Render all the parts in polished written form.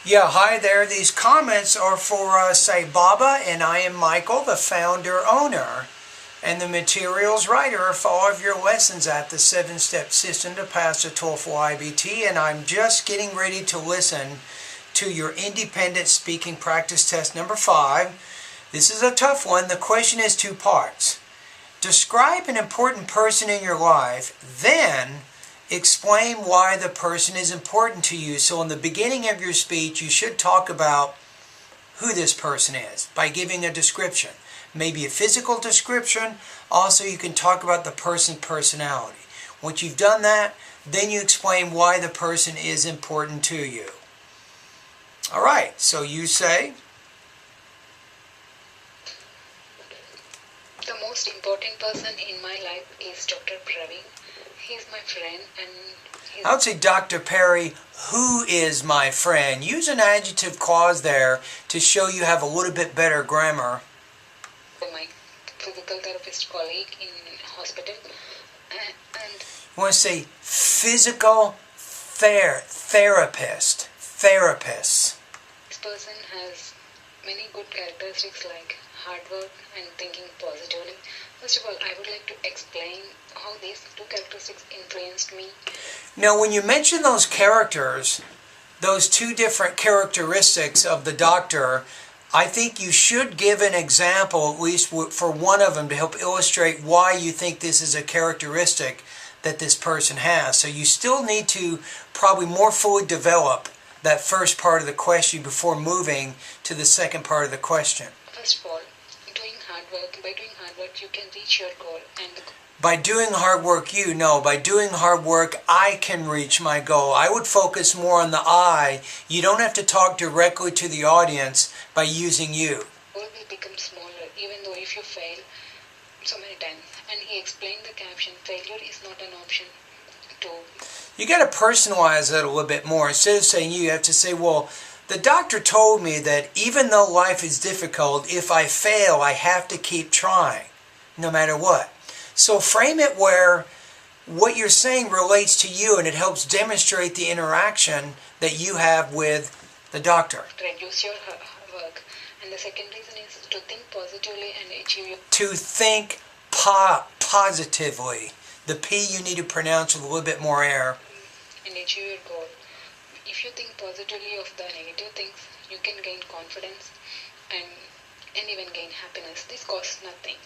Yeah, hi there. These comments are for Saibaba, and I am Michael, the founder-owner and the materials writer for all of your lessons at the 7-Step System to pass the TOEFL IBT, and I'm just getting ready to listen to your independent speaking practice test number 5. This is a tough one. The question is 2 parts. Describe an important person in your life, then explain why the person is important to you. So in the beginning of your speech, you should talk about who this person is by giving a description. Maybe a physical description. Also, you can talk about the person's personality. Once you've done that, then you explain why the person is important to you. All right, so you say? The most important person in my life is Dr. Praveen. He's my friend and I would say, Dr. Perry, who is my friend? Use an adjective clause there to show you have a little bit better grammar. My physical therapist colleague in hospital. And You want to say physical therapist. Therapists. this person has many good characteristics like hard work and thinking positively. First of all, I would like to explain how these 2 characteristics influenced me. Now, when you mention those characters, those 2 different characteristics of the doctor, I think you should give an example, at least for one of them, to help illustrate why you think this is a characteristic that this person has. So you still need to probably more fully develop that first part of the question before moving to the second part of the question. First of all, doing hard work. By doing hard work, you can reach your goal. And By doing hard work, by doing hard work, I can reach my goal. I would focus more on the I. You don't have to talk directly to the audience by using you. goal will become smaller, even though if you fail so many times. And he explained the caption, failure is not an option to. You got to personalize it a little bit more. Instead of saying you have to say, well, the doctor told me that even though life is difficult, if I fail, I have to keep trying, no matter what. So frame it where what you're saying relates to you and it helps demonstrate the interaction that you have with the doctor. Reduce your work. And the second reason is to think positively and achieve your. To think positively. The P you need to pronounce with a little bit more air. And achieve your goal. If you think positively of the negative things, you can gain confidence and even gain happiness. This costs nothing.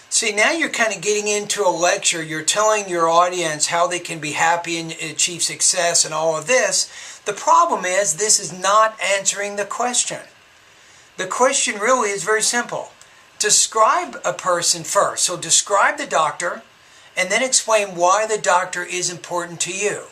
See, now you're kind of getting into a lecture. You're telling your audience how they can be happy and achieve success and all of this. The problem is this is not answering the question. The question really is very simple. Describe a person first. So describe the doctor and then explain why the doctor is important to you.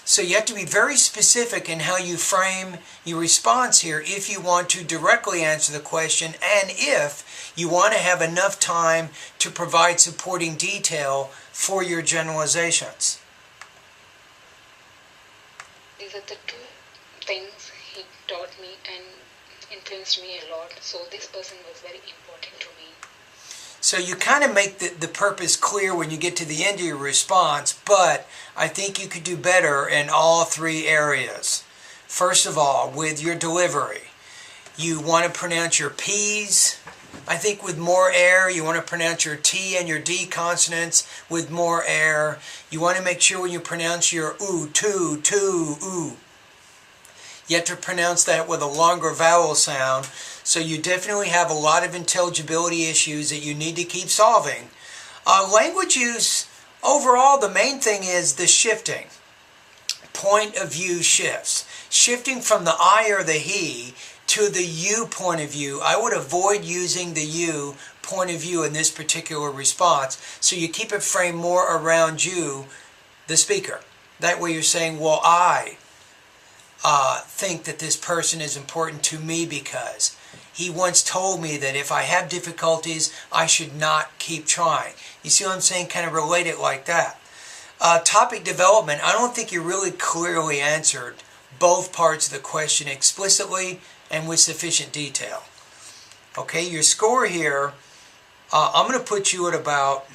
So you have to be very specific in how you frame your response here if you want to directly answer the question and if you want to have enough time to provide supporting detail for your generalizations. These are the 2 things he taught me and influenced me a lot. So this person was very important to me. So you kind of make the purpose clear when you get to the end of your response, but I think you could do better in all 3 areas. First of all, with your delivery, you want to pronounce your P's, I think, with more air. You want to pronounce your T and your D consonants with more air. You want to make sure when you pronounce your oo, ooh, you have to pronounce that with a longer vowel sound. So you definitely have a lot of intelligibility issues that you need to keep solving. Language use, overall, the main thing is the shifting. Point of view shifts. Shifting from the I or the he to the you point of view. I would avoid using the you point of view in this particular response. So you keep it framed more around you, the speaker. That way you're saying, well, I think that this person is important to me because he once told me that if I have difficulties, I should not keep trying. You see what I'm saying? Kind of relate it like that. Topic development, I don't think you really clearly answered both parts of the question explicitly and with sufficient detail. Okay, your score here, I'm going to put you at about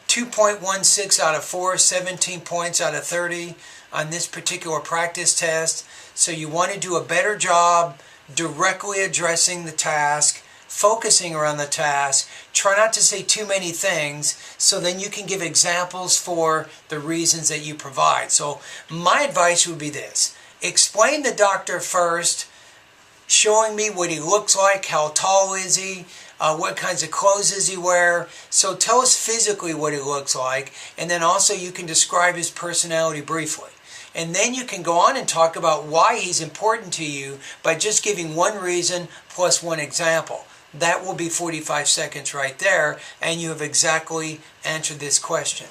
2.16 out of 4, 17 points out of 30. on this particular practice test. So you want to do a better job directly addressing the task, focusing around the task. Try not to say too many things, so then you can give examples for the reasons that you provide. So my advice would be this: explain the doctor first, showing me what he looks like, how tall is he, what kinds of clothes does he wear. So tell us physically what he looks like, and then also you can describe his personality briefly. And then you can go on and talk about why he's important to you by just giving one reason plus one example. That will be 45 seconds right there, and you have exactly answered this question.